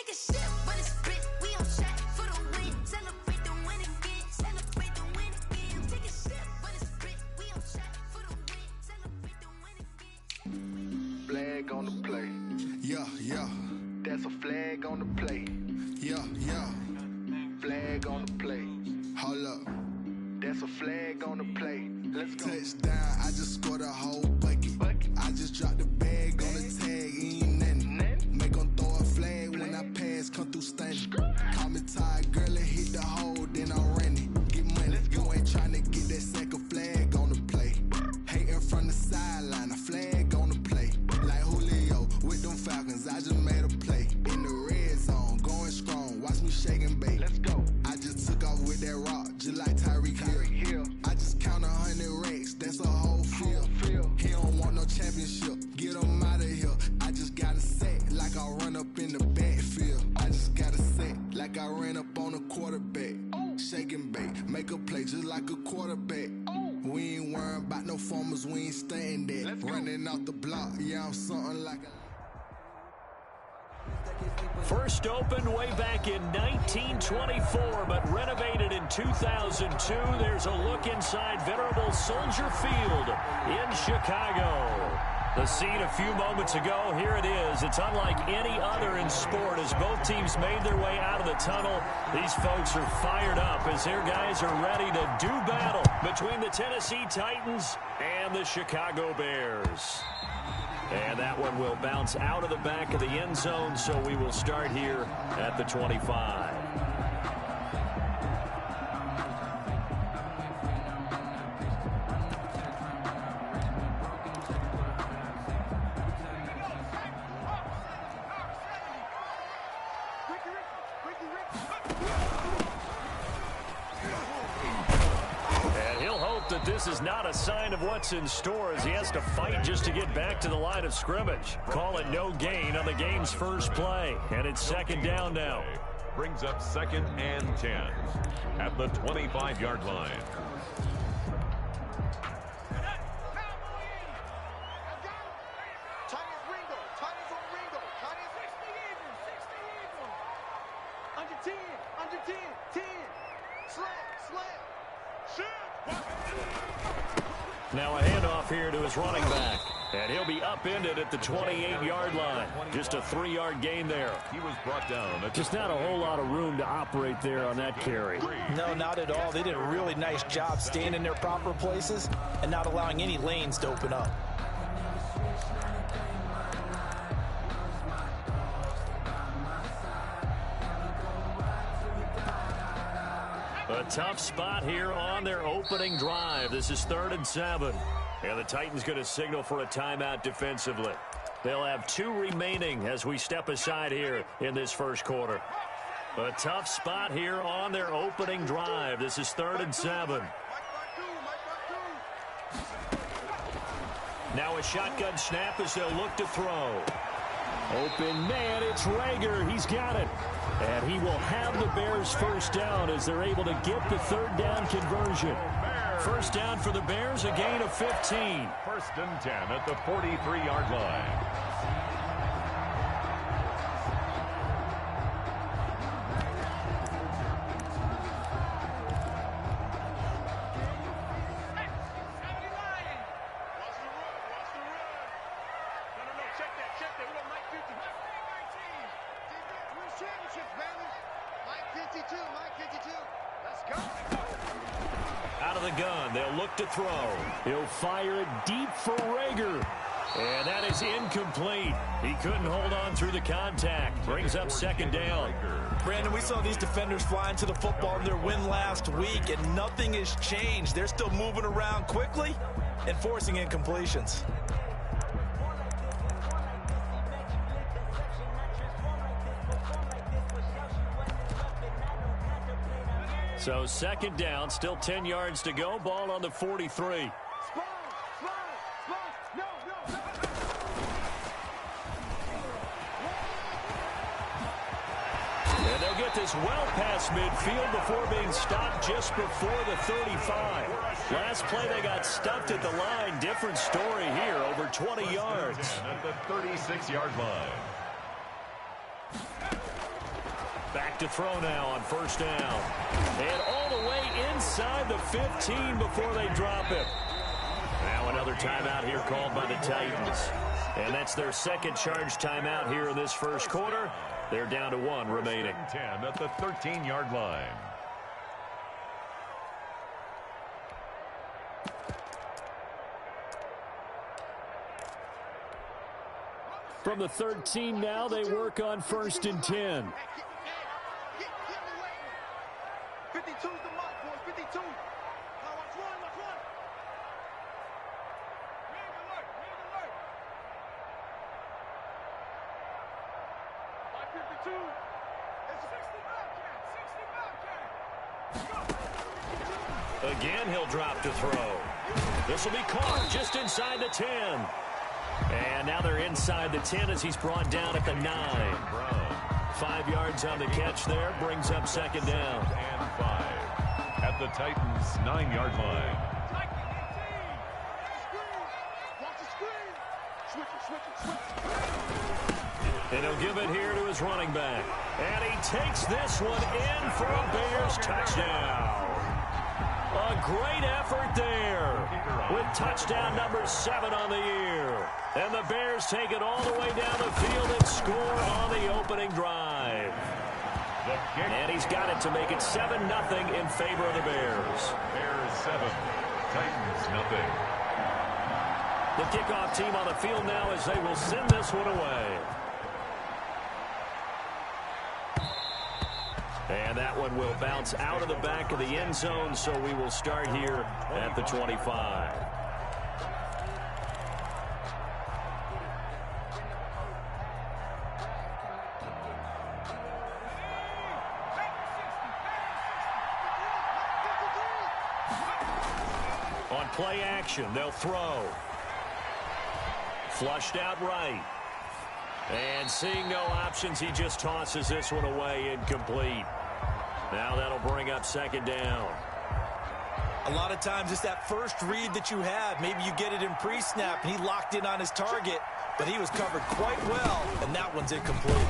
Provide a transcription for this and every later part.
Take a sip, but it's spit. We on shot for the win. Celebrate the win again. Celebrate the win again. Take a sip, but it's spit. We on shot for the win. Celebrate the win again. Flag on the play. Yeah, yeah. That's a flag on the play. Yeah, yeah. Flag on the play. Hold up. That's a flag on the play. Let's go. Touchdown, I just scored a whole bucket. I just dropped the bag on the tag, ain't nothing. Make 'em throw a flag when I pass, come through stunning. Call me tired, girl, and hit the hole, then I'm running. Get money, you ain't tryna get that second flag on the play. Hating from the sideline, a flag on the play. Like Julio with them Falcons, I just made a play. In the red zone, going strong, watch me shake and bake. Let's go. I just took off with that rock, just like Tyreek Hill. I just count 100 racks, that's a whole field. He don't want no championship, get him out of here. I just got a set, like I run up in the backfield. I just got a set, like I ran up on a quarterback. Shake and bake, make a play just like a quarterback. We ain't worrying about no formers, we ain't staying there. Running off the block, yeah, I'm something like a... First opened way back in 1924, but renovated in 2002. There's a look inside venerable Soldier Field in Chicago. The scene a few moments ago, here it is. It's unlike any other in sport as both teams made their way out of the tunnel. These folks are fired up as their guys are ready to do battle between the Tennessee Titans and the Chicago Bears. And that one will bounce out of the back of the end zone, so we will start here at the 25. That this is not a sign of what's in store as he has to fight just to get back to the line of scrimmage. Call it no gain on the game's first play, and it's second down now. Brings up 2nd and 10 at the 25-yard line. Now a handoff here to his running back. And he'll be upended at the 28-yard line. Just a 3-yard gain there. He was brought down. Just not a whole lot of room to operate there on that carry. No, not at all. They did a really nice job staying in their proper places and not allowing any lanes to open up. A tough spot here on their opening drive. This is 3rd and 7. And the Titans going to signal for a timeout defensively. They'll have 2 remaining as we step aside here in this first quarter. A tough spot here on their opening drive. This is 3rd and 7. Now a shotgun snap as they'll look to throw. Open man, it's Rager. He's got it. And he will have the Bears first down as they're able to get the 3rd down conversion. First down for the Bears, a gain of 15. 1st and 10 at the 43-yard line. Out of the gun, they'll look to throw. He'll fire it deep for Rager. And that is incomplete. He couldn't hold on through the contact. Brings up 2nd down. Brandon, we saw these defenders fly into the football in their win last week, and nothing has changed. They're still moving around quickly and forcing incompletions. So 2nd down, still 10 yards to go. Ball on the 43. And they'll get this well past midfield before being stopped just before the 35. Last play they got stuffed at the line. Different story here, over 20 yards. At the 36-yard line. Back to throw now on first down. And all the way inside the 15 before they drop it. Now another timeout here called by the Titans. And that's their second charge timeout here in this first quarter. They're down to 1 remaining. 10 at the 13-yard line. From the 13 now, they work on first and 10. 52's the mark, boys. 52. Now watch one, watch one. Make it work, make it work. Like 52. It's 60 Bobcat, 60 Bobcat. Again, he'll drop to throw. This will be caught just inside the 10. And now they're inside the 10 as he's brought down at the 9. 5 yards on the catch there, brings up second down. And 5 at the Titans' 9-yard line. Watch the screen. Switch it. And he'll give it here to his running back. And he takes this one in for a Bears touchdown. A great effort there with touchdown number 7 on the year. And the Bears take it all the way down the field and score on the opening drive. And he's got it to make it 7-0 in favor of the Bears. Bears 7, Titans nothing. The kickoff team on the field now as they will send this one away. And that one will bounce out of the back of the end zone, so we will start here at the 25. On play action, they'll throw. Flushed out right. And seeing no options, he just tosses this one away incomplete. Now that'll bring up second down. A lot of times it's that first read that you have. Maybe you get it in pre-snap, and he locked in on his target, but he was covered quite well, and that one's incomplete.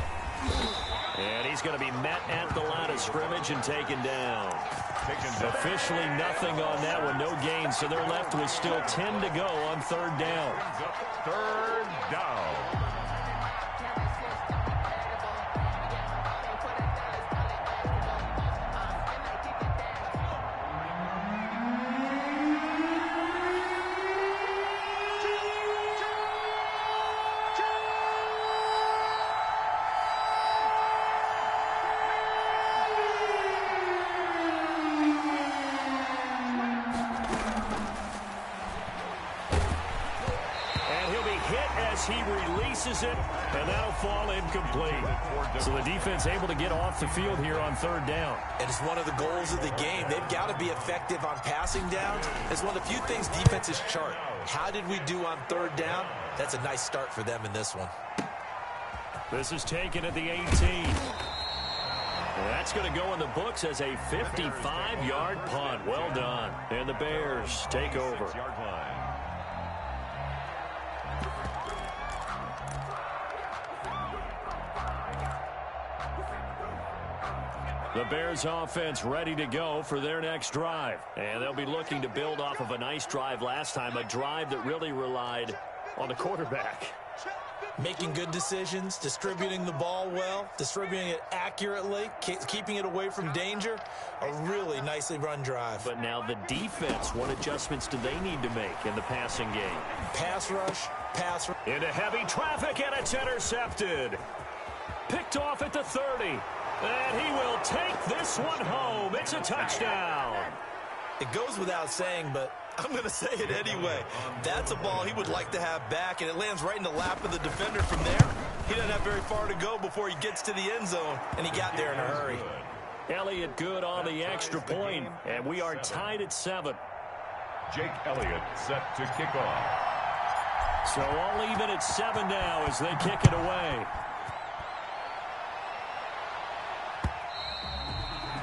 And he's going to be met at the line of scrimmage and taken down. Officially nothing on that one, no gain, so they're left with still 10 to go on third down. Third down. He releases it, and that'll fall incomplete. So the defense able to get off the field here on third down. And it's one of the goals of the game. They've got to be effective on passing down. It's one of the few things defenses chart. How did we do on third down? That's a nice start for them in this one. This is taken at the 18. That's going to go in the books as a 55-yard punt. Well done. And the Bears take over. The Bears offense ready to go for their next drive. And they'll be looking to build off of a nice drive last time, a drive that really relied on the quarterback. Making good decisions, distributing the ball well, distributing it accurately, keeping it away from danger. A really nicely run drive. But now the defense, what adjustments do they need to make in the passing game? Pass rush, pass rush. Into heavy traffic, and it's intercepted. Picked off at the 30. And he will take this one home. It's a touchdown. It goes without saying, but I'm going to say it anyway. That's a ball he would like to have back, and it lands right in the lap of the defender from there. He doesn't have very far to go before he gets to the end zone, and he got there in a hurry. Elliott good on the extra point, and we are tied at 7. Jake Elliott set to kick off. So all even at 7 now as they kick it away.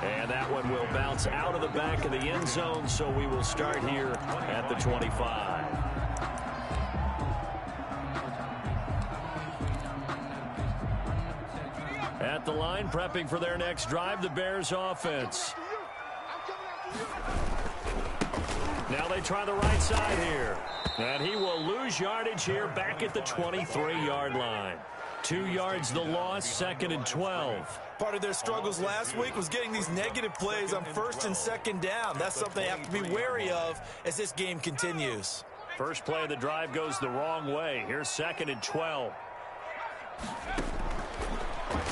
And that one will bounce out of the back of the end zone, so we will start here at the 25. At the line, prepping for their next drive, the Bears offense. Now they try the right side here. And he will lose yardage here back at the 23-yard line. 2 yards the loss, 2nd and 12. Part of their struggles last week was getting these negative plays on 1st and 2nd down. That's something they have to be wary of as this game continues. First play of the drive goes the wrong way. Here's 2nd and 12.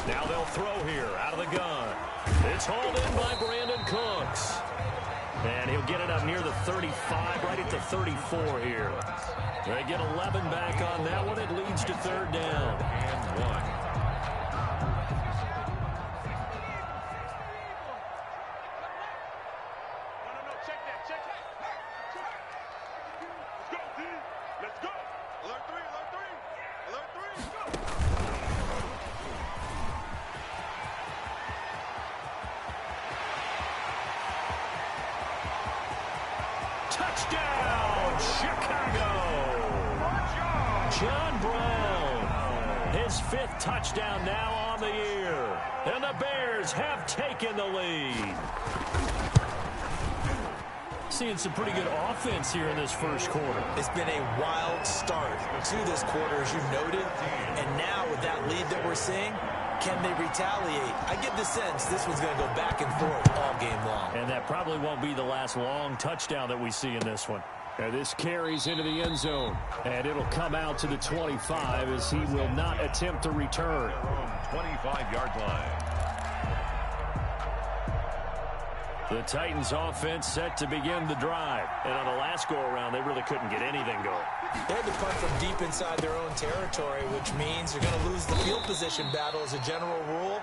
Now they'll throw here out of the gun. It's hauled in by Brandon Cooks. And he'll get it up near the 35, right at the 34 here. They get 11 back on that one. It leads to 3rd down. And 1. Touchdown, Chicago! John Brown, his 5th touchdown now on the year. And the Bears have taken the lead. Seeing some pretty good offense here in this first quarter. It's been a wild start to this quarter, as you noted. And now with that lead that we're seeing, can they retaliate? I get the sense this one's going to go back and forth all game long. And that probably won't be the last long touchdown that we see in this one. And this carries into the end zone. And it'll come out to the 25 as he will not attempt to return. 25-yard line. The Titans offense set to begin the drive. And on the last go-around, they really couldn't get anything going. They had to punt from deep inside their own territory, which means they're going to lose the field position battle as a general rule.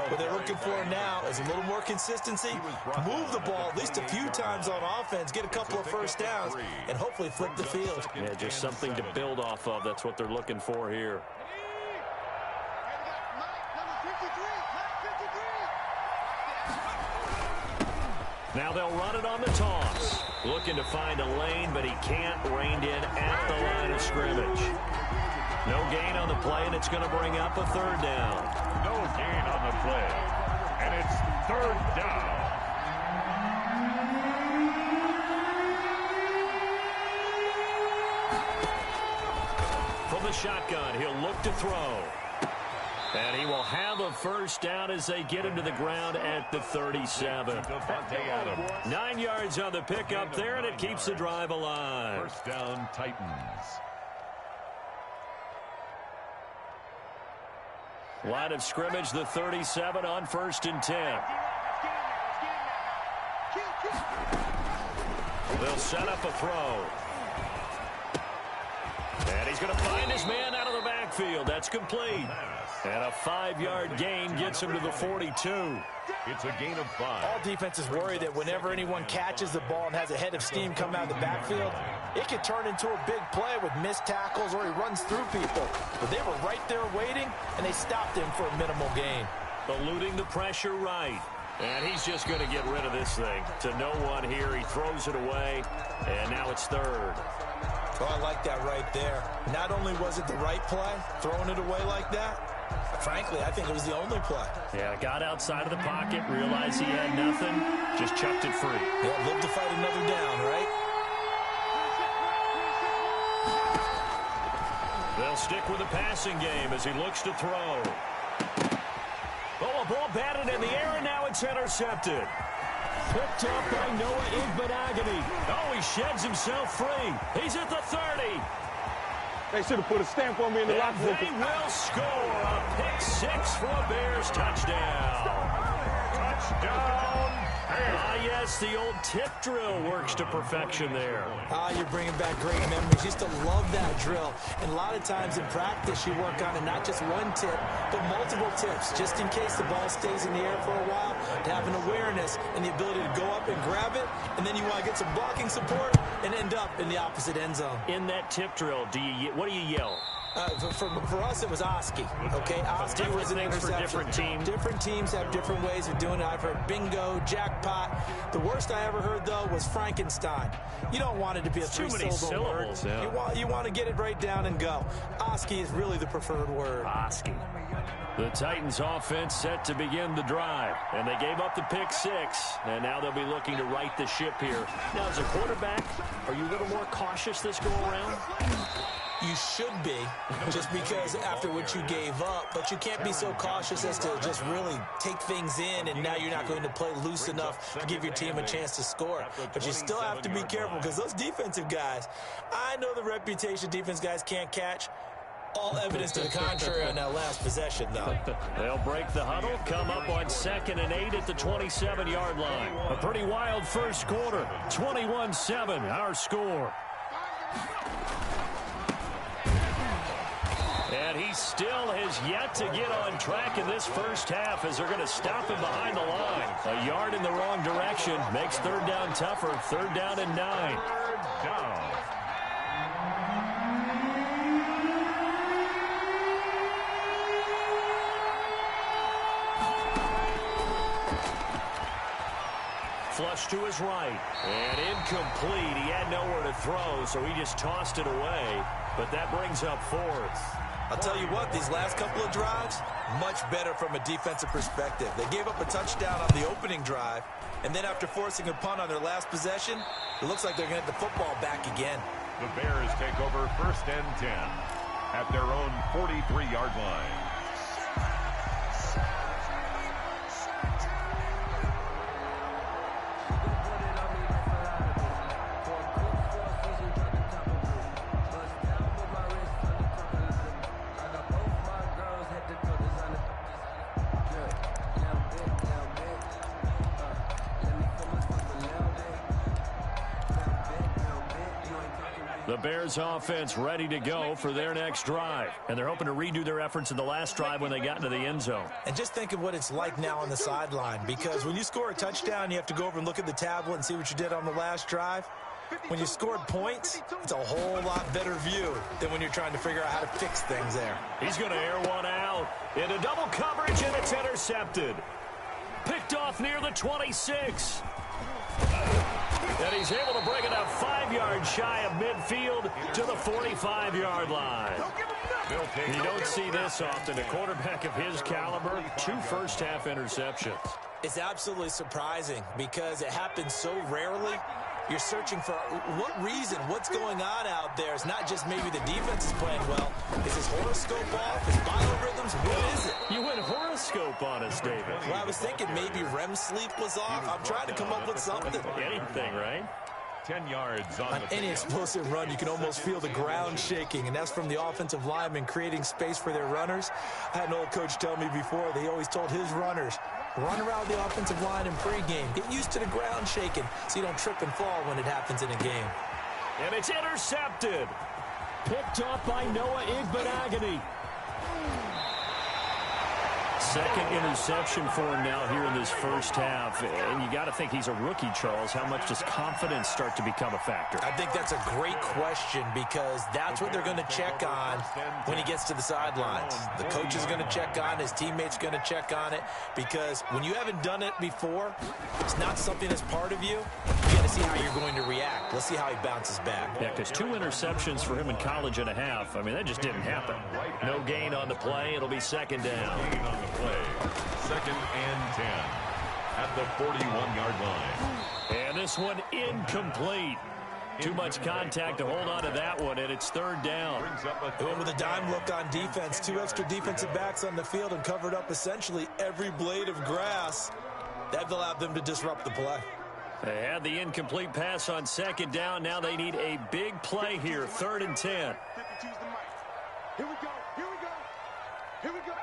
What they're looking for now is a little more consistency, move the ball at least a few times on offense, get a couple of first downs, and hopefully flip the field. Yeah, just something to build off of. That's what they're looking for here. Now they'll run it on the toss. Looking to find a lane, but he can't. Reined in at the line of scrimmage. No gain on the play, and it's going to bring up a 3rd down. No gain on the play. And it's 3rd down. From the shotgun, he'll look to throw. And he will have a first down as they get him to the ground at the 37. 9 yards on the pickup there, and it keeps the drive alive. First down, Titans. Line of scrimmage, the 37 on 1st and 10. They'll set up a throw. And he's going to find his man out of the backfield. That's complete. And a 5-yard gain gets him to the 42. It's a gain of 5. All defenses worry that whenever anyone catches the ball and has a head of steam come out of the backfield, it could turn into a big play with missed tackles or he runs through people. But they were right there waiting, and they stopped him for a minimal gain. Eluding the pressure right. And he's just going to get rid of this thing. To no one here, he throws it away, and now it's 3rd. Oh, I like that right there. Not only was it the right play, throwing it away like that, frankly, I think it was the only play. Yeah, got outside of the pocket, realized he had nothing, just chucked it free. Yeah, live to fight another down, right? They'll stick with the passing game as he looks to throw. Oh, a ball batted in the air, and now it's intercepted. Picked up by Noah Igbenogany. Oh, he sheds himself free. He's at the 30. They should have put a stamp on me in the locker room. They will score a pick 6 for a Bears touchdown. Touchdown, Bears. Yes, the old tip drill works to perfection there. You're bringing back great memories. Used to love that drill. And a lot of times in practice, you work on it, not just one tip, but multiple tips, just in case the ball stays in the air for a while, to have an awareness and the ability to go up and grab it, and then you want to get some blocking support and end up in the opposite end zone. In that tip drill, what do you yell? For us, it was Oski. Okay, Oski was an interception. For different teams. Different teams have different ways of doing it. I've heard bingo, jackpot. The worst I ever heard, though, was Frankenstein. You don't want it to be a three-syllable word. Yeah. You want to get it right down and go. Oski is really the preferred word. Oski. The Titans offense set to begin the drive, and they gave up the pick 6, and now they'll be looking to right the ship here. Now, as a quarterback, are you a little more cautious this go-around? You should be, just because after what you gave up, but you can't be so cautious as to just really take things in, and now you're not going to play loose enough to give your team a chance to score. But you still have to be careful, because those defensive guys, I know the reputation defense guys can't catch. All evidence to the contrary on that last possession, though. They'll break the huddle, come up on 2nd and 8 at the 27-yard line. A pretty wild first quarter, 21-7, our score. And he still has yet to get on track in this first half as they're going to stop him behind the line. A yard in the wrong direction makes 3rd down tougher. 3rd down and 9. 3rd down. Flush to his right. And incomplete. He had nowhere to throw, so he just tossed it away. But that brings up 4th. I'll tell you what, these last couple of drives, much better from a defensive perspective. They gave up a touchdown on the opening drive, and then after forcing a punt on their last possession, it looks like they're going to get the football back again. The Bears take over 1st and 10 at their own 43-yard line. The Bears offense ready to go for their next drive. And they're hoping to redo their efforts in the last drive when they got into the end zone. And just think of what it's like now on the sideline, because when you score a touchdown, you have to go over and look at the tablet and see what you did on the last drive. When you scored points, it's a whole lot better view than when you're trying to figure out how to fix things there. He's going to air one out into double coverage, and it's intercepted. Picked off near the 26. And he's able to bring it up 5 yards shy of midfield to the 45-yard line. You don't see this often. A quarterback of his caliber, 2 first-half interceptions. It's absolutely surprising because it happens so rarely. You're searching for what reason, what's going on out there. It's not just maybe the defense is playing well. Is his horoscope off? His biorhythms? What is it? You went horoscope on us, David. Well, I was thinking maybe REM sleep was off. I'm trying to come up with something. Anything, right? 10 yards on the any explosive run, you can almost feel the ground shaking, and that's from the offensive linemen creating space for their runners. I had an old coach tell me before, they always told his runners, run around the offensive line in pregame. Get used to the ground shaking so you don't trip and fall when it happens in a game. And it's intercepted. Picked off by Noah Igbenogany. Second interception for him now here in this first half. And you got to think he's a rookie, Charles. How much does confidence start to become a factor? I think that's a great question because that's what they're going to check on when he gets to the sidelines. The coach is going to check on, his teammates going to check on it, because when you haven't done it before, it's not something that's part of you. You got to see how you're going to react. Let's see how he bounces back. Yeah, because 2 interceptions for him in college and a half. I mean, that just didn't happen. No gain on the play. It'll be second down. Gain on the play. 2nd and 10 at the 41-yard line. And this one incomplete. Too much contact to hold on to that one, and it's third down. They went with a dime look on defense. 2 extra defensive backs on the field and covered up essentially every blade of grass. That allowed them to disrupt the play. They had the incomplete pass on second down. Now they need a big play here, 3rd and 10. Here we go. Here we go. Here we go.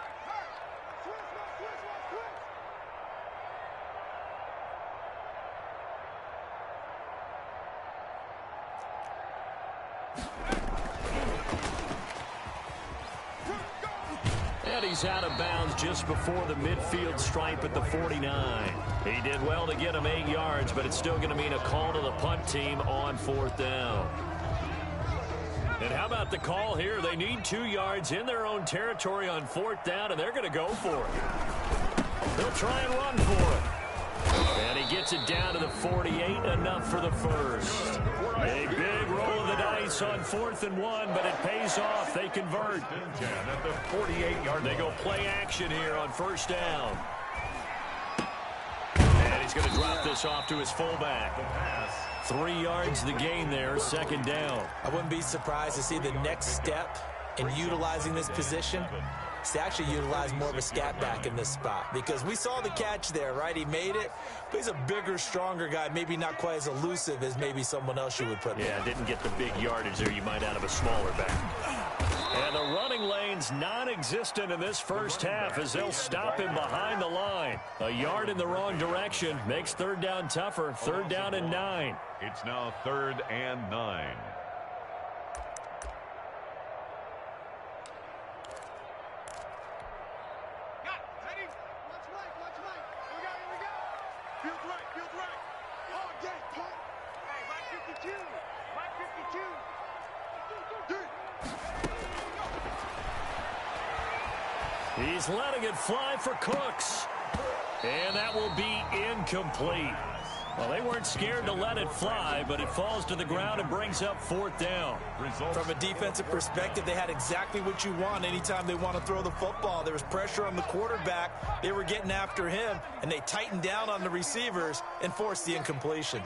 And he's out of bounds just before the midfield stripe at the 49. He did well to get him 8 yards, but it's still going to mean a call to the punt team on 4th down. And how about the call here? They need 2 yards in their own territory on 4th down, and they're going to go for it. They'll try and run for it. And he gets it down to the 48, enough for the first. A big roll of the dice on 4th and 1, but it pays off. They convert. At the 48-yard They go play action here on 1st down. And he's going to drop this off to his fullback. 3 yards the gain there, 2nd down. I wouldn't be surprised to see the next step in utilizing this position is to actually utilize more of a scat back in this spot, because we saw the catch there, right? He made it, but he's a bigger, stronger guy, maybe not quite as elusive as maybe someone else you would put there. Yeah, didn't get the big yardage there you might out of a smaller back. And the running lane's non-existent in this first half as they'll stop him behind the line. A yard in the wrong direction makes 3rd down tougher. 3rd down and 9. It's now 3rd and 9. He's letting it fly for Cooks. And that will be incomplete. Well, they weren't scared to let it fly, but it falls to the ground and brings up 4th down. From a defensive perspective, they had exactly what you want anytime they want to throw the football. There was pressure on the quarterback. They were getting after him, and they tightened down on the receivers and forced the incompletion.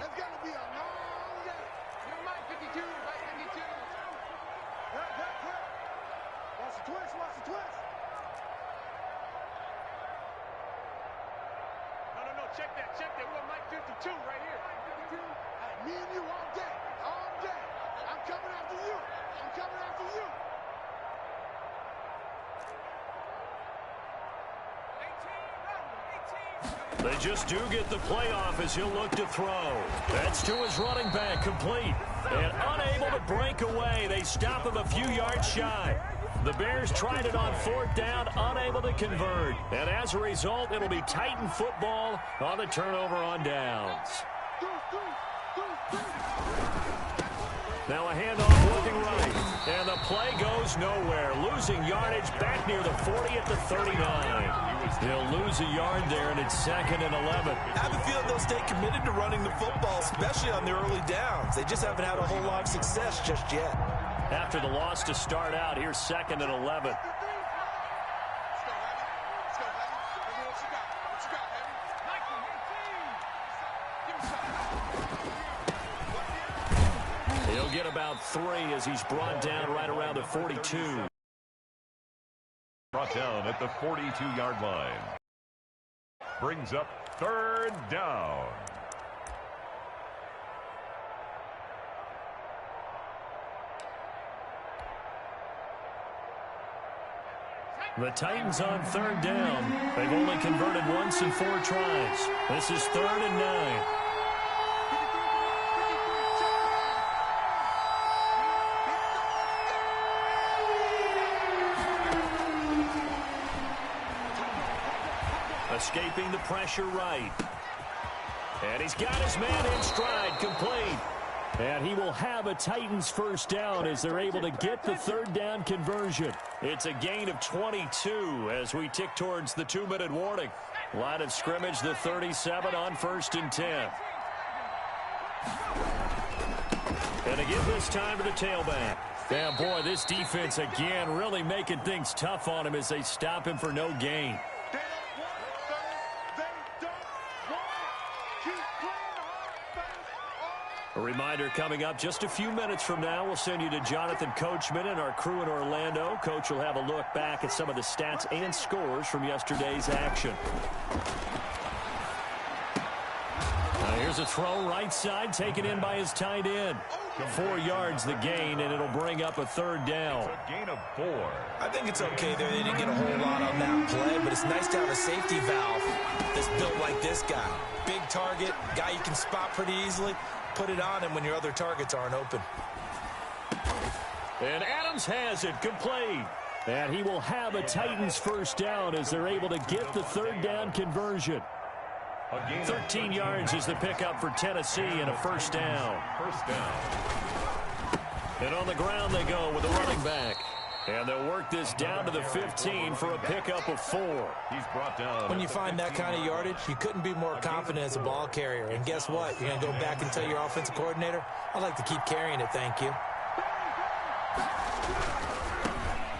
They just do get the playoff as he'll look to throw. That's to his running back, complete. And unable to break away. They stop him a few yards shy. The Bears tried it on 4th down, unable to convert. And as a result, it'll be Titan football on the turnover on downs. Now a handoff looking right. And the play goes nowhere. Losing yardage back near the 40 at the 39. They'll lose a yard there, and it's 2nd and 11. I have a feeling they'll stay committed to running the football, especially on the early downs. They just haven't had a whole lot of success just yet. After the loss to start out, here's 2nd and 11. He'll get about 3 as he's brought down right around the 42. Brought down at the 42-yard line. Brings up 3rd down. The Titans on 3rd down. They've only converted once in 4 tries. This is 3rd and 9. Escaping the pressure right. And he's got his man in stride, complete. And he will have a Titans 1st down as they're able to get the 3rd down conversion. It's a gain of 22 as we tick towards the 2-minute warning. Line of scrimmage, the 37 on 1st and 10. And again this time to the tailback. Yeah, boy, this defense again really making things tough on him as they stop him for no gain. A reminder coming up just a few minutes from now, we'll send you to Jonathan Coachman and our crew in Orlando. Coach will have a look back at some of the stats and scores from yesterday's action. Now here's a throw right side taken in by his tight end. 4 yards the gain, and it'll bring up a 3rd down. It's a gain of 4. I think it's okay there. They didn't get a whole lot on that play, but it's nice to have a safety valve that's built like this guy. Big target, guy you can spot pretty easily. Put it on him when your other targets aren't open. And Adams has it, complete. And he will have a Titans 1st down as they're able to get the 3rd down conversion. 13 yards is the pickup for Tennessee and a 1st down. 1st down. And on the ground they go with the running back. And they'll work this down to the 15 for a pickup of 4. He's brought down. When you find that kind of yardage, you couldn't be more confident as a ball carrier. And guess what? You're going to go back and tell your offensive coordinator, I'd like to keep carrying it, thank you.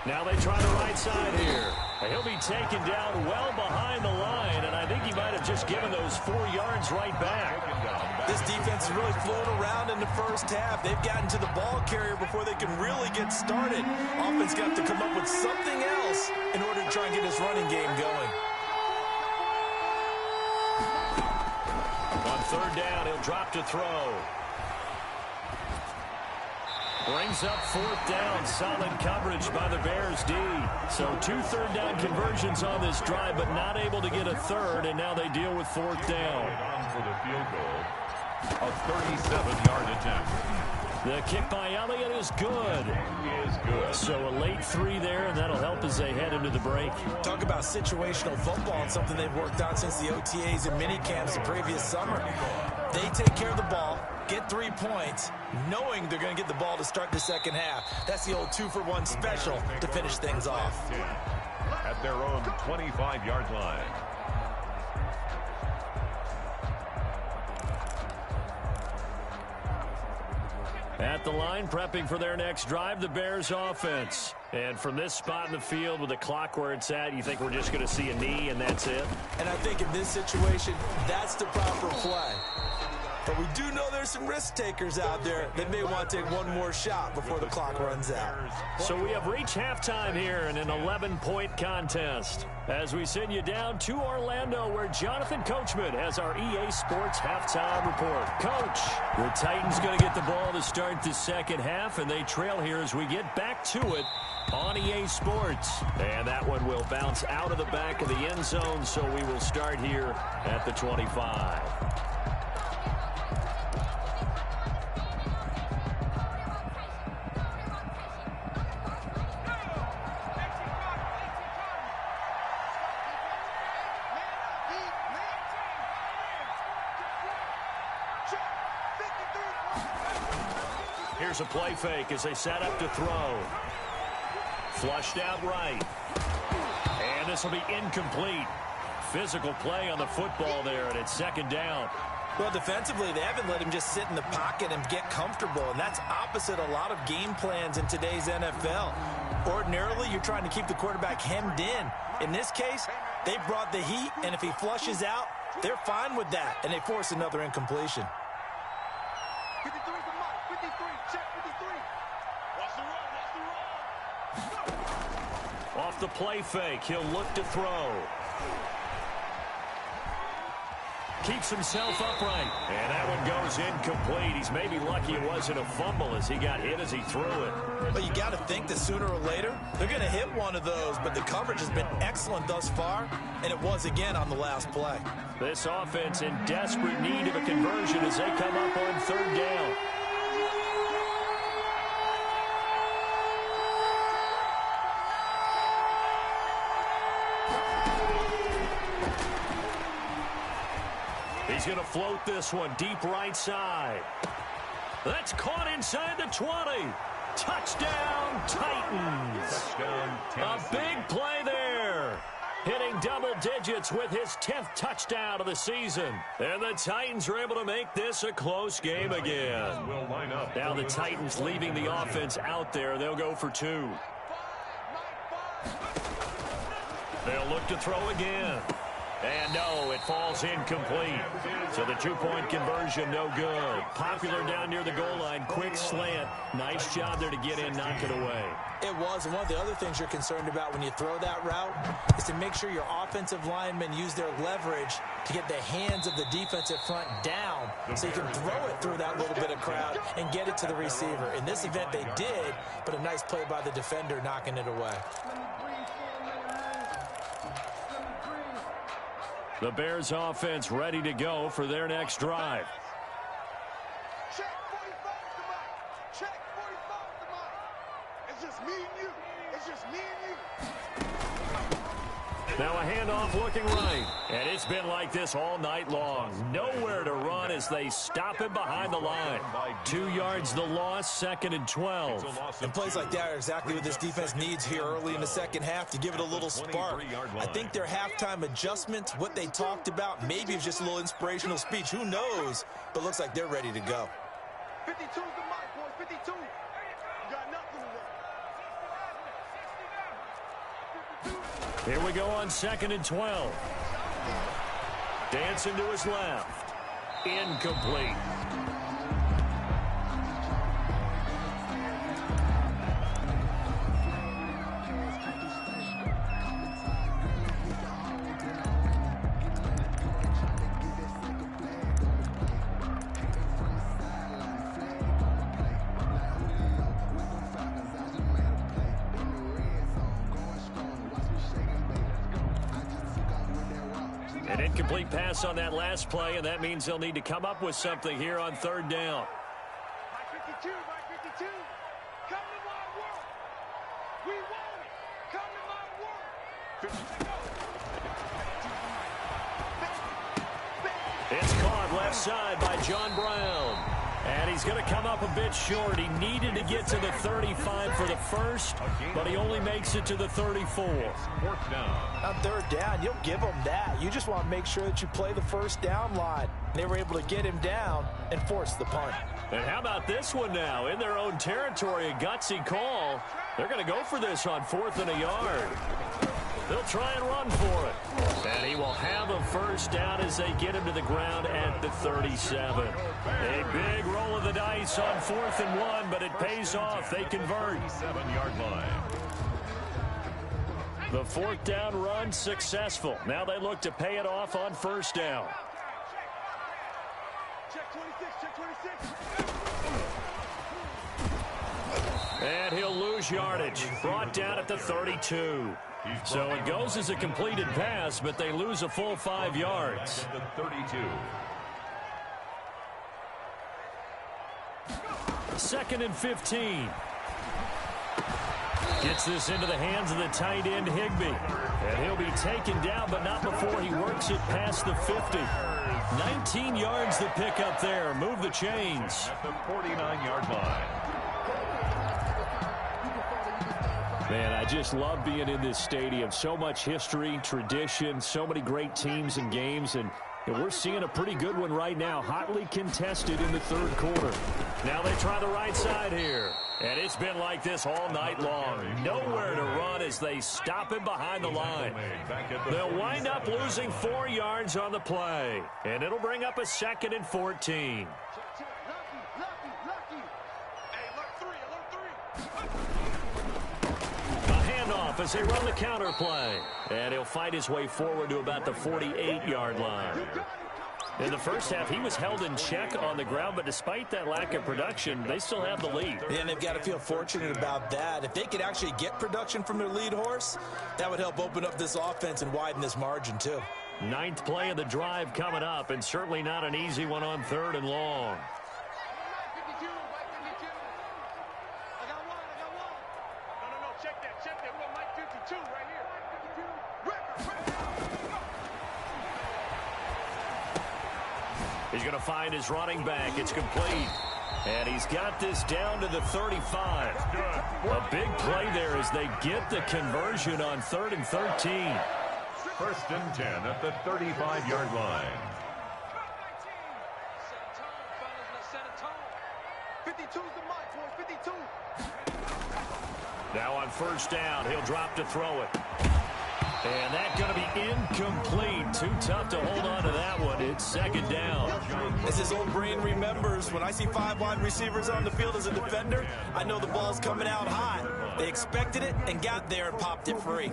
Now they try the right side here. He'll be taken down well behind the line, and I think he might have just given those 4 yards right back. This defense is really floating around in the first half. They've gotten to the ball carrier before they can really get started. Offense got to come up with something else in order to try and get this running game going. On third down, he'll drop to throw. Brings up 4th down. Solid coverage by the Bears D. So 2 third-down conversions on this drive, but not able to get a third, and now they deal with 4th down. On for the field goal. A 37-yard attempt. The kick by Elliott is good. Is good. So a late 3 there, and that'll help as they head into the break. Talk about situational football and something they've worked on since the OTAs and mini camps the previous summer. They take care of the ball, get 3 points, knowing they're going to get the ball to start the second half. That's the old 2-for-1 special to finish things off. At their own 25-yard line. At the line, prepping for their next drive, the Bears offense. And from this spot in the field with the clock where it's at, you think we're just going to see a knee and that's it? And I think in this situation, that's the proper play. But we do know there's some risk takers out there that may want to take one more shot before the clock runs out. So we have reached halftime here in an 11-point contest. As we send you down to Orlando, where Jonathan Coachman has our EA Sports halftime report. Coach, the Titans going to get the ball to start the second half, and they trail here as we get back to it on EA Sports. And that one will bounce out of the back of the end zone, so we will start here at the 25. Here's a play fake as they set up to throw. Flushed out right. And this will be incomplete. Physical play on the football there, and it's second down. Well, defensively, they haven't let him just sit in the pocket and get comfortable, and that's opposite a lot of game plans in today's NFL. Ordinarily, you're trying to keep the quarterback hemmed in. In this case, they brought the heat, and if he flushes out, they're fine with that, and they force another incompletion. 53 is the mark. 53. Check 53. Watch the run. Watch the run. Off the play fake, he'll look to throw. Keeps himself upright. And that one goes incomplete. He's maybe lucky it wasn't a fumble as he got hit as he threw it. But you got to think that sooner or later, they're going to hit one of those. But the coverage has been excellent thus far, and it was again on the last play. This offense in desperate need of a conversion as they come up on third down. He's going to float this one deep right side. That's caught inside the 20. Touchdown, Titans. Touchdown, Tennessee. A big play there. Hitting double digits with his 10th touchdown of the season. And the Titans are able to make this a close game again. Will line up. Now the Titans leaving the offense out there. They'll go for 2. They'll look to throw again. And no, it falls incomplete. So the 2-point conversion, no good. Popular down near the goal line. Quick slant. Nice job there to get in, knock it away. It was, and one of the other things you're concerned about when you throw that route is to make sure your offensive linemen use their leverage to get the hands of the defensive front down so you can throw it through that little bit of crowd and get it to the receiver. In this event, they did, but a nice play by the defender knocking it away. The Bears offense ready to go for their next drive. Check 45 is the mark. Check 45 is the mark. It's just me and you. It's just me and you. Now a handoff looking right. And it's been like this all night long. Nowhere to run as they stop him behind the line. 2 yards the loss, 2nd and 12. And plays like that are exactly what this defense needs here early in the second half to give it a little spark. I think their halftime adjustment, what they talked about, maybe it's just a little inspirational speech. Who knows? But looks like they're ready to go. 52's the mark, boys. 52. You got nothing to Here we go on 2nd and 12. Dancing to his left. Incomplete. An incomplete pass on that last play, and that means they'll need to come up with something here on 3rd down. Mike 52, Mike 52. Come to my work. We want it. Come to my work. It's caught left side by John Brown. And he's going to come up a bit short. He needed to get to the 35 for the first, but he only makes it to the 34. On 3rd down, you'll give them that. You just want to make sure that you play the first down line. They were able to get him down and force the punt. And how about this one now? In their own territory, a gutsy call. They're going to go for this on 4th and a yard. They'll try and run for it. And he will have a first down as they get him to the ground at the 37. A big roll of the dice on 4th and 1, but it pays off. They convert. 7-yard line. The 4th down run successful. Now they look to pay it off on 1st down. Check 26, check 26. And he'll lose yardage. Brought down at the 32. So it goes as a completed pass, but they lose a full 5 yards. The 32. 2nd and 15. Gets this into the hands of the tight end, Higbee. And he'll be taken down, but not before he works it past the 50. 19 yards the pickup there. Move the chains. At the 49-yard line. Man, I just love being in this stadium. So much history, tradition, so many great teams and games, and we're seeing a pretty good one right now, hotly contested in the 3rd quarter. Now they try the right side here, and it's been like this all night long. Nowhere to run as they stop him behind the line. They'll wind up losing 4 yards on the play, and it'll bring up a 2nd and 14. Lucky. Hey, alert 3, alert 3. Handoff as they run the counter play. And he'll fight his way forward to about the 48-yard line. In the first half, he was held in check on the ground, but despite that lack of production, they still have the lead. And they've got to feel fortunate about that. If they could actually get production from their lead horse, that would help open up this offense and widen this margin, too. 9th play of the drive coming up, and certainly not an easy one on 3rd and long. He's going to find his running back. It's complete. And he's got this down to the 35. A big play there as they get the conversion on 3rd and 13. 1st and 10 at the 35-yard line. 52's the mark, boys. 52. Now on 1st down, he'll drop to throw it. And that's going to be incomplete. Too tough to hold on to that one. It's 2nd down. As his old brain remembers, when I see 5 wide receivers on the field as a defender, I know the ball's coming out hot. They expected it and got there and popped it free.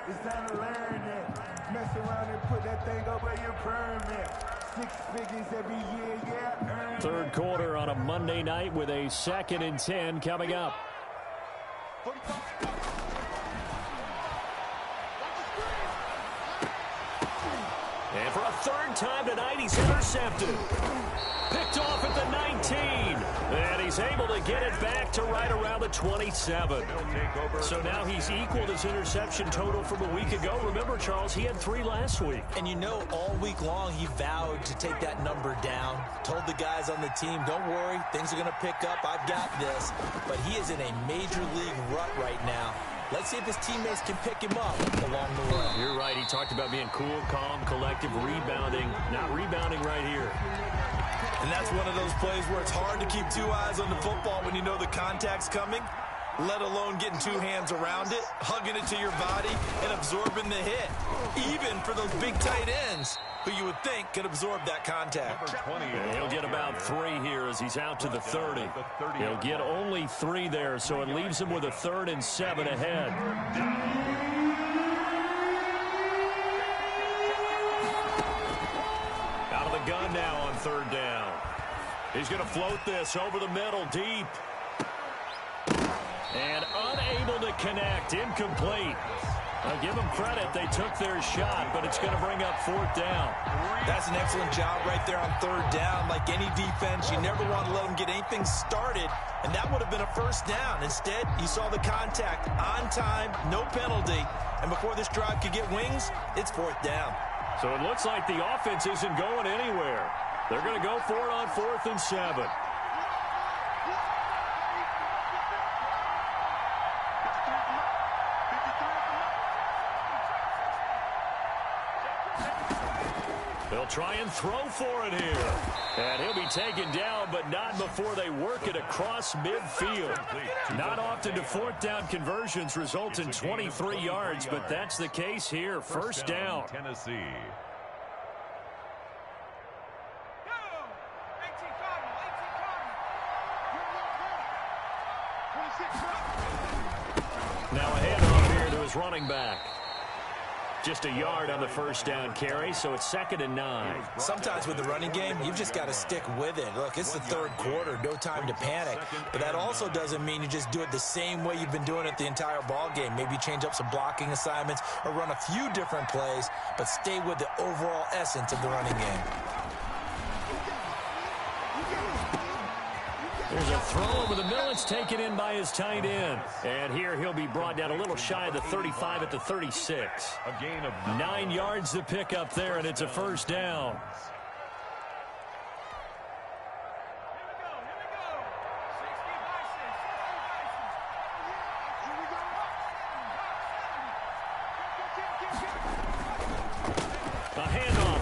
It's time to learn that. Mess around and put that thing up where your permit. 6 figures every year, yeah. 3rd quarter on a Monday night with a 2nd and 10 coming up. 45. And for a third time tonight, he's intercepted. Picked off at the 19. And he's able to get it back to right around the 27. So now he's equaled his interception total from a week ago. Remember, Charles, he had 3 last week. And you know, all week long, he vowed to take that number down. Told the guys on the team, don't worry, things are going to pick up. I've got this. But he is in a major league rut right now. Let's see if his teammates can pick him up along the way. You're right. He talked about being cool, calm, collective, rebounding. Not rebounding right here. And that's one of those plays where it's hard to keep 2 eyes on the football when you know the contact's coming, let alone getting 2 hands around it, hugging it to your body, and absorbing the hit. Even for those big tight ends who you would think could absorb that contact. And he'll get about 3 here as he's out to the 30. He'll get only 3 there, so it leaves him with a 3rd and 7 ahead. Out of the gun now on 3rd down. He's going to float this over the middle, deep. And unable to connect, incomplete. I'll give them credit. They took their shot, but it's going to bring up 4th down. That's an excellent job right there on 3rd down. Like any defense, you never want to let them get anything started, and that would have been a 1st down. Instead, you saw the contact on time, no penalty, and before this drive could get wings, it's 4th down. So it looks like the offense isn't going anywhere. They're going to go for it on 4th and 7. They'll try and throw for it here. And he'll be taken down, but not before they work it across midfield. Not often do 4th down conversions result in 23 yards, but that's the case here. 1st down. Tennessee. Now a handoff here to his running back. Just a yard on the 1st down carry, so it's 2nd and 9. Sometimes with the running game, you've just got to stick with it. Look, it's the 3rd quarter, no time to panic. But that also doesn't mean you just do it the same way you've been doing it the entire ball game. Maybe change up some blocking assignments or run a few different plays, but stay with the overall essence of the running game. There's a throw over the middle. It's taken in by his tight end. And here he'll be brought down a little shy of the 35 at the 36. A gain of 9 yards to pick up there, and it's a 1st down.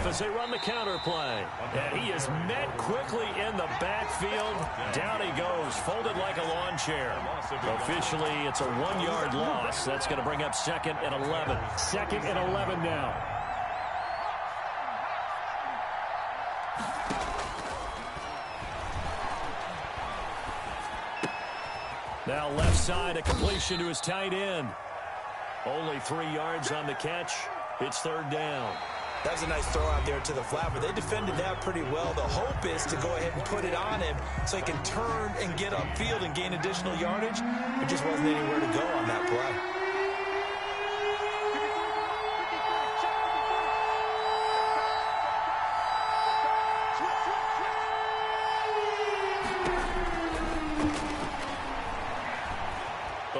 As they run the counter play. And he is met quickly in the backfield. Down he goes, folded like a lawn chair. Officially, it's a 1-yard loss. That's going to bring up 2nd and 11. 2nd and 11 now. Now left side, a completion to his tight end. Only 3 yards on the catch. It's 3rd down. That was a nice throw out there to the flat, but they defended that pretty well. The hope is to go ahead and put it on him so he can turn and get upfield and gain additional yardage. There just wasn't anywhere to go on that play.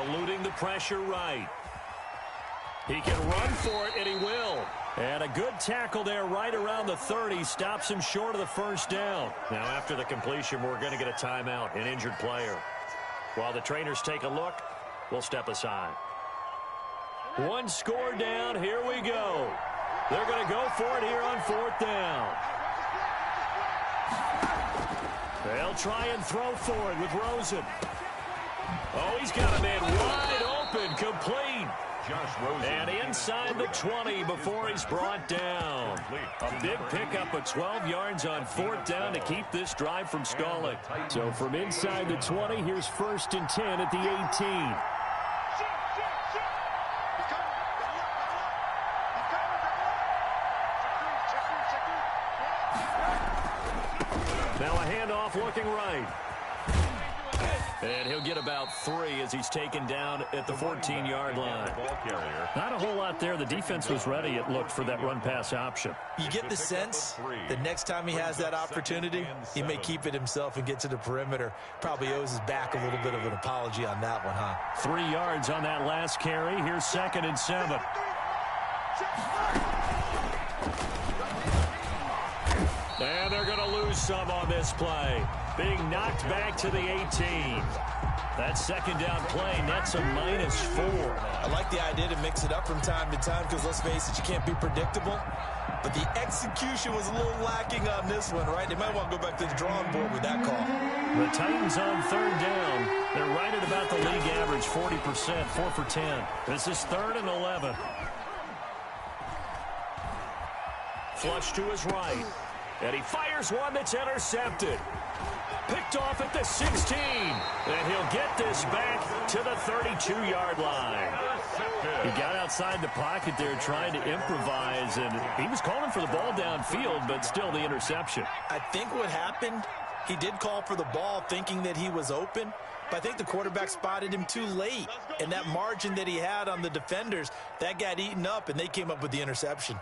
Eluding the pressure right. He can run for it, and he will. And a good tackle there right around the 30. Stops him short of the 1st down. Now, after the completion, we're going to get a timeout, an injured player. While the trainers take a look, we'll step aside. 1 score down. Here we go. They're going to go for it here on 4th down. They'll try and throw for it with Rosen. Oh, he's got a man wide open, complete. And inside the 20 before he's brought down. A big pickup of 12 yards on 4th down to keep this drive from stalling. So from inside the 20, here's 1st and 10 at the 18. Now a handoff looking right. And he'll get about 3 as he's taken down at the 14-yard line. Not a whole lot there. The defense was ready, it looked, for that run-pass option. You get the sense that next time he has that opportunity, he may keep it himself and get to the perimeter. Probably owes his back a little bit of an apology on that one, huh? 3 yards on that last carry. Here's 2nd and 7. And they're going to lose some on this play. Being knocked back to the 18. That 2nd down play nets a -4. I like the idea to mix it up from time to time because, let's face it, you can't be predictable. But the execution was a little lacking on this one, right? They might want to go back to the drawing board with that call. The Titans on 3rd down. They're right at about the league average, 40%, 4 for 10. This is 3rd and 11. Flush to his right. And he fires one that's intercepted. Picked off at the 16. And he'll get this back to the 32-yard line. He got outside the pocket there trying to improvise, and he was calling for the ball downfield, but still the interception. I think what happened, he did call for the ball thinking that he was open, but I think the quarterback spotted him too late. And that margin that he had on the defenders, that got eaten up, and they came up with the interception.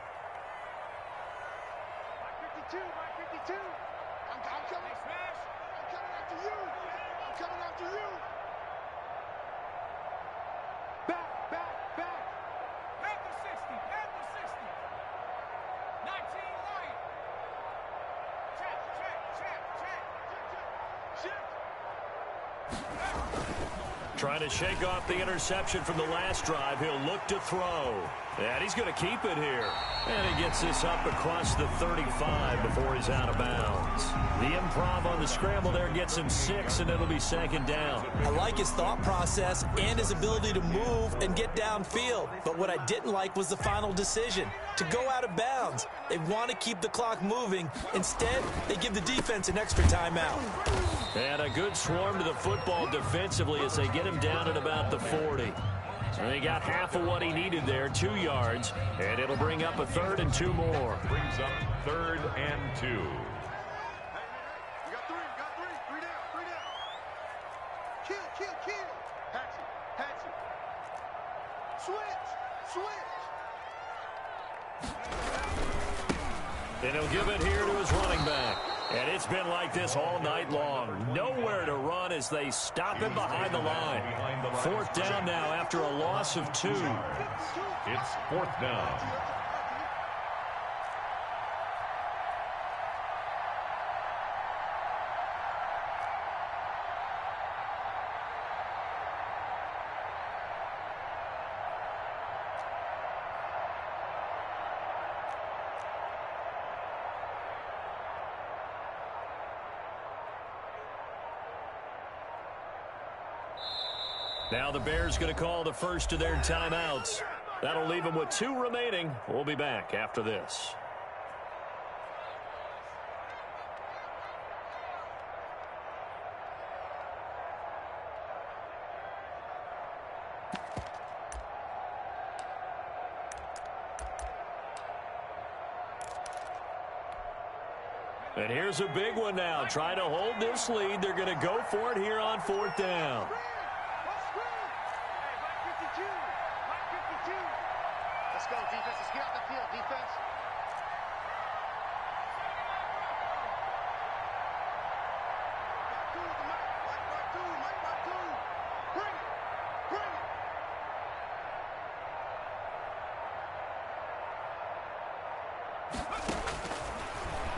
Trying to shake off the interception from the last drive. He'll look to throw. And he's going to keep it here. And he gets this up across the 35 before he's out of bounds. The improv on the scramble there gets him 6, and it'll be 2nd down. I like his thought process and his ability to move and get downfield. But what I didn't like was the final decision, to go out of bounds. They want to keep the clock moving. Instead, they give the defense an extra timeout. And a good swarm to the football defensively as they get him down at about the 40. And he got half of what he needed there, 2 yards, and it'll bring up a 3rd and 2 more. Brings up 3rd and 2. We got three down. Kill. Patsy. Switch. And he'll give it here to his running back. And it's been like this all night long. Nowhere to run as they stop him behind the line. 4th down now after a loss of 2. It's 4th down. Now the Bears going to call the first of their timeouts. That'll leave them with 2 remaining. We'll be back after this. And here's a big one now. Trying to hold this lead. They're going to go for it here on 4th down. Let's go, defense. Let's get out the field, defense.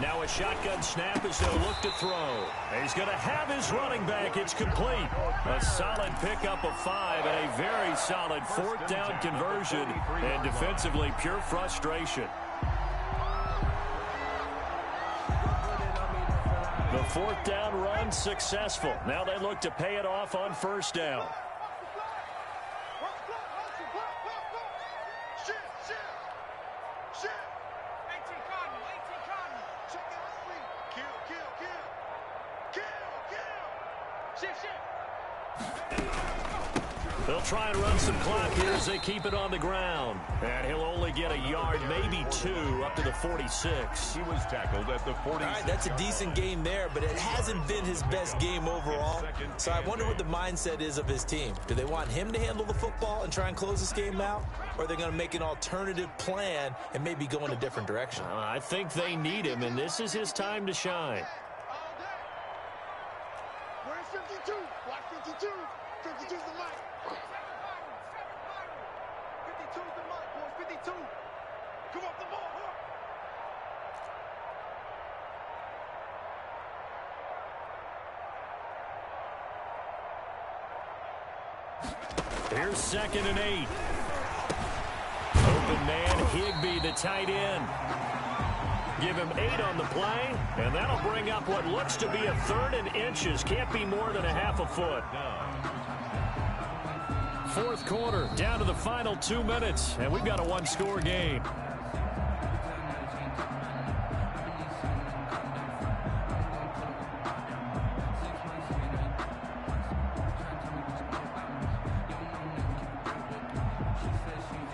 Now a shotgun snap as they'll look to throw. He's going to have his running back. It's complete. A solid pickup of 5 and a very solid 4th down conversion. And defensively, pure frustration. The 4th down run successful. Now they look to pay it off on 1st down. They'll try and run some clock here as they keep it on the ground. And he'll only get a yard, maybe 2, up to the 46. He was tackled at the 46. All right, that's a decent game there, but it hasn't been his best game overall. So I wonder what the mindset is of his team. Do they want him to handle the football and try and close this game out? Or are they going to make an alternative plan and maybe go in a different direction? I think they need him, and this is his time to shine. Where's 52? Watch 52. 52's the mic. 52's the mic, boys. 52. Come off the ball, huh? Here's 2nd and 8. Open man, Higbee, the tight end. Give him 8 on the play, and that'll bring up what looks to be a 3rd and inches. Can't be more than a half a foot. 4th quarter, down to the final 2 minutes, and we've got a 1-score game.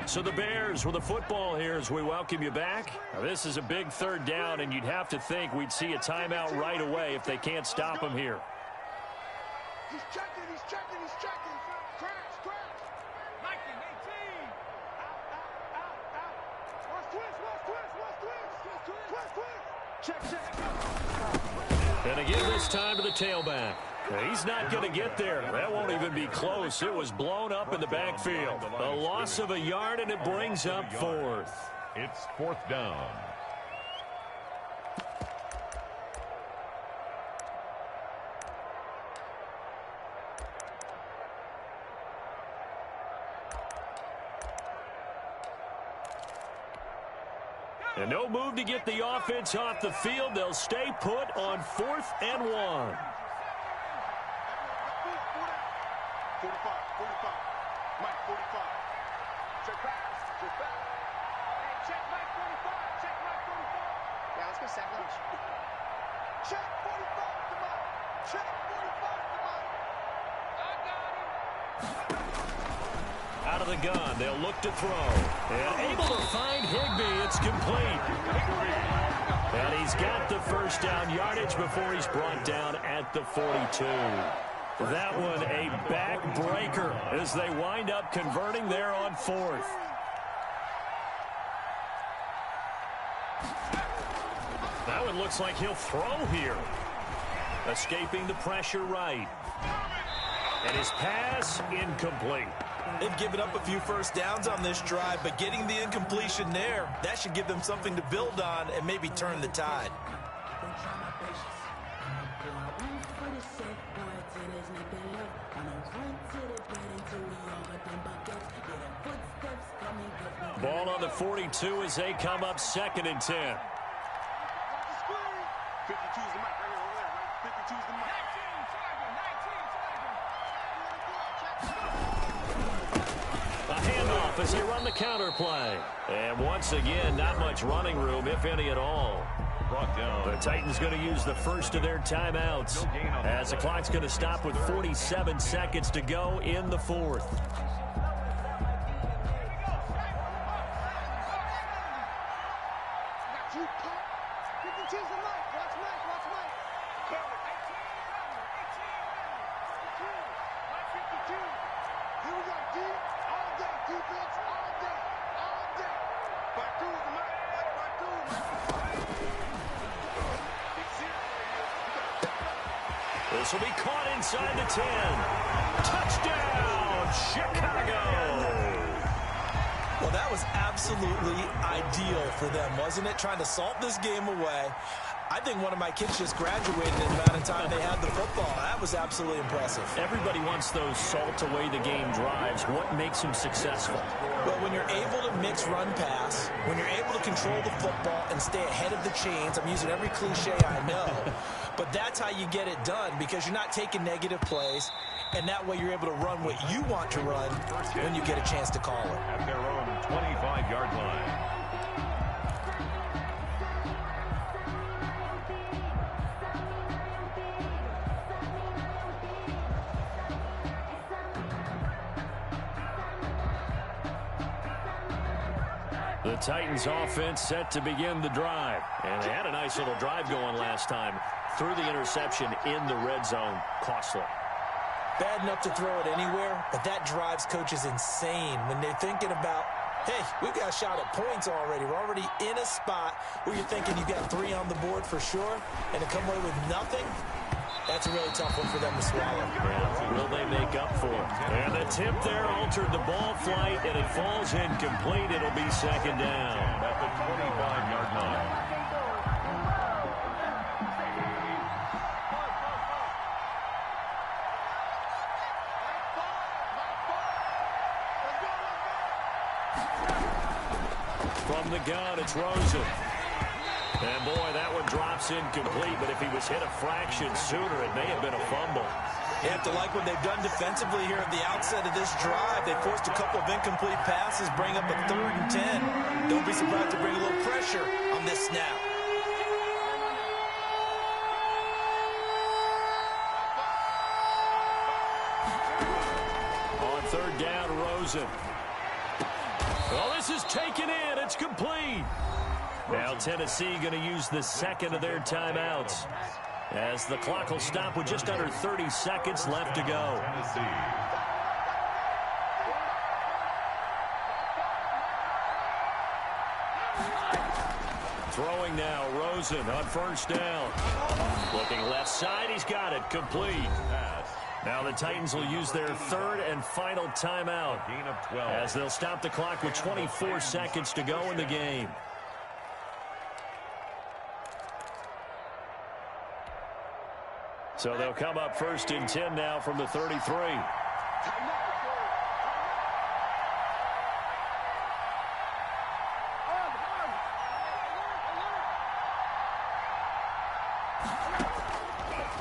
So the Bears with the football here as we welcome you back. Now, this is a big 3rd down, and you'd have to think we'd see a timeout right away if they can't stop him here. He's checking, he's checking, he's checking. Crash, crash. 19, 18. Out. Watch twist. Check. And again this time to the tailback. He's not going to get there. That won't even be close. It was blown up in the backfield. A loss of a yard, and it brings up 4th. It's 4th down. And no move to get the offense off the field. They'll stay put on 4th and 1. 45. Mike, 45. Check back. Hey, check Mike 45. Check Mike 45. Yeah, let's go sack lunch. Check 45 to Mike. Check 45 to Mike. I got him. Out of the gun, they'll look to throw. And able to find Higbee. It's complete. And he's got the 1st down yardage before he's brought down at the 42. That one a backbreaker as they wind up converting there on 4th. That one looks like he'll throw here. Escaping the pressure right. And his pass incomplete. They've given up a few 1st downs on this drive, but getting the incompletion there, that should give them something to build on and maybe turn the tide. Ball on the 42 as they come up 2nd and 10. 52's the mic right here, over there, right? 52's the mic. 19, A handoff as they run the counter play. And once again, not much running room, if any at all. Brought down. The Titans going to use the first of their timeouts as the clock's going to stop with 47 seconds to go in the 4th. This will be caught inside the 10. Touchdown, Chicago! Well, that was absolutely ideal for them, wasn't it? Trying to salt this game away. I think one of my kids just graduated in the amount of time they had the football. That was absolutely impressive. Everybody wants those salt away the game drives. What makes them successful? Well, when you're able to mix run pass, when you're able to control the football and stay ahead of the chains, I'm using every cliche I know, but that's how you get it done because you're not taking negative plays, and that way you're able to run what you want to run when you get a chance to call it. At their own 25-yard line. The Titans offense set to begin the drive. And they had a nice little drive going last time. Threw the interception in the red zone. Costly. Bad enough to throw it anywhere, but that drives coaches insane when they're thinking about, hey, we've got a shot at points already. We're already in a spot where you're thinking you got 3 on the board for sure, and to come away with nothing, that's a really tough one for them to swallow. Yeah, will they make up for it? And the tip there altered the ball flight, and it falls incomplete. It'll be second down. At the 25-yard line. From the gun, it's Rosen. And, boy, that one drops incomplete, but if he was hit a fraction sooner, it may have been a fumble. You have to like what they've done defensively here at the outset of this drive. They forced a couple of incomplete passes, bring up a 3rd and 10. Don't be surprised to bring a little pressure on this snap. On 3rd down, Rosen. Well, this is taken in. It's complete. Now Tennessee going to use the second of their timeouts as the clock will stop with just under 30 seconds left to go. Throwing now, Rosen on 1st down. Looking left side, he's got it, complete. Now the Titans will use their 3rd and final timeout as they'll stop the clock with 24 seconds to go in the game. So they'll come up 1st and 10 now from the 33.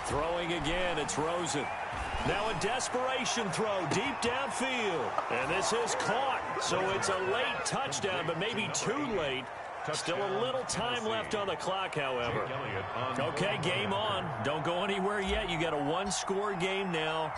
Throwing again, it's Rosen. Now a desperation throw deep downfield. And this is caught. So it's a late touchdown, but maybe too late. Still a little time left on the clock, however. Okay, game on. Don't go anywhere yet. You got a 1-score game now.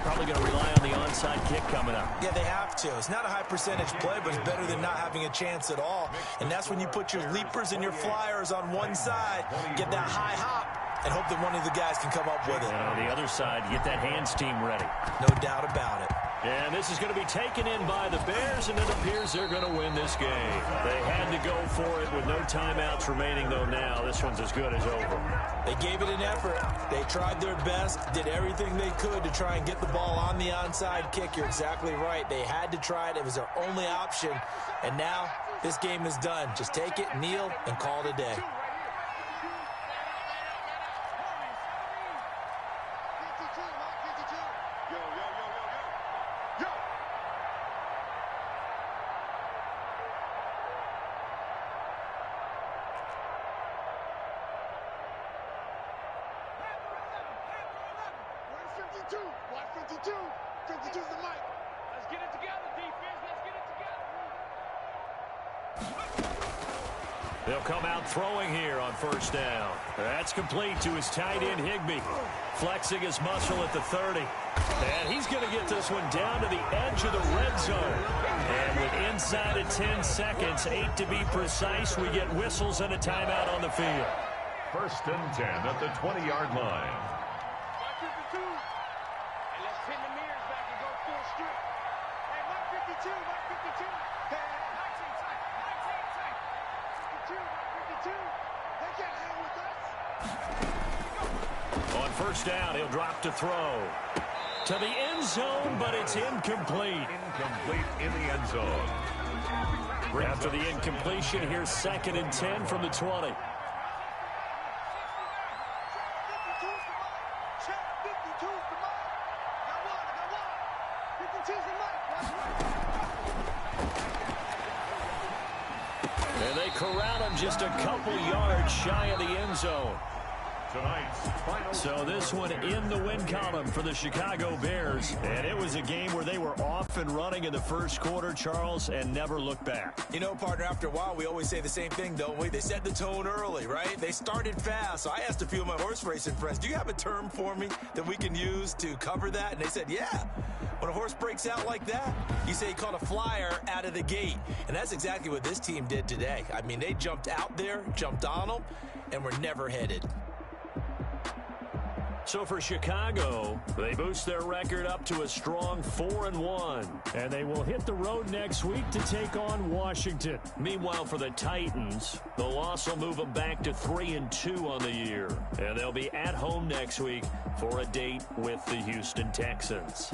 Probably going to rely on the onside kick coming up. Yeah, they have to. It's not a high percentage play, but it's better than not having a chance at all. And that's when you put your leapers and your flyers on one side, get that high hop, and hope that one of the guys can come up with it. And on the other side, get that hands team ready. No doubt about it. And this is going to be taken in by the Bears, and it appears they're going to win this game. They had to go for it with no timeouts remaining, though now. This one's as good as over. They gave it an effort. They tried their best, did everything they could to try and get the ball on the onside kick. You're exactly right. They had to try it. It was their only option. And now this game is done. Just take it, kneel, and call it a day. They'll come out throwing here on 1st down. That's complete to his tight end, Higbee. Flexing his muscle at the 30. And he's going to get this one down to the edge of the red zone. And with inside of 10 seconds, 8 to be precise, we get whistles and a timeout on the field. 1st and 10 at the 20-yard line. On 1st down, he'll drop to throw. To the end zone, but it's incomplete. Incomplete in the end zone. After the incompletion, here's 2nd and 10 from the 20. And they corral him just a couple yards shy of the end zone. So this one in the win column for the Chicago Bears. And it was a game where they were off and running in the 1st quarter, Charles, and never looked back. You know, partner, after a while, we always say the same thing, don't we? They set the tone early, right? They started fast. So I asked a few of my horse racing friends, do you have a term for me that we can use to cover that? And they said, yeah. When a horse breaks out like that, you say he caught a flyer out of the gate. And that's exactly what this team did today. I mean, they jumped out there, jumped on them, and were never headed. So for Chicago, they boost their record up to a strong 4-1. And they will hit the road next week to take on Washington. Meanwhile, for the Titans, the loss will move them back to 3-2 on the year. And they'll be at home next week for a date with the Houston Texans.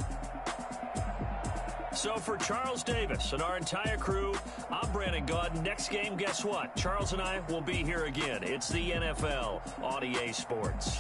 So for Charles Davis and our entire crew, I'm Brandon Gaudin. Next game, guess what? Charles and I will be here again. It's the NFL on EA Sports.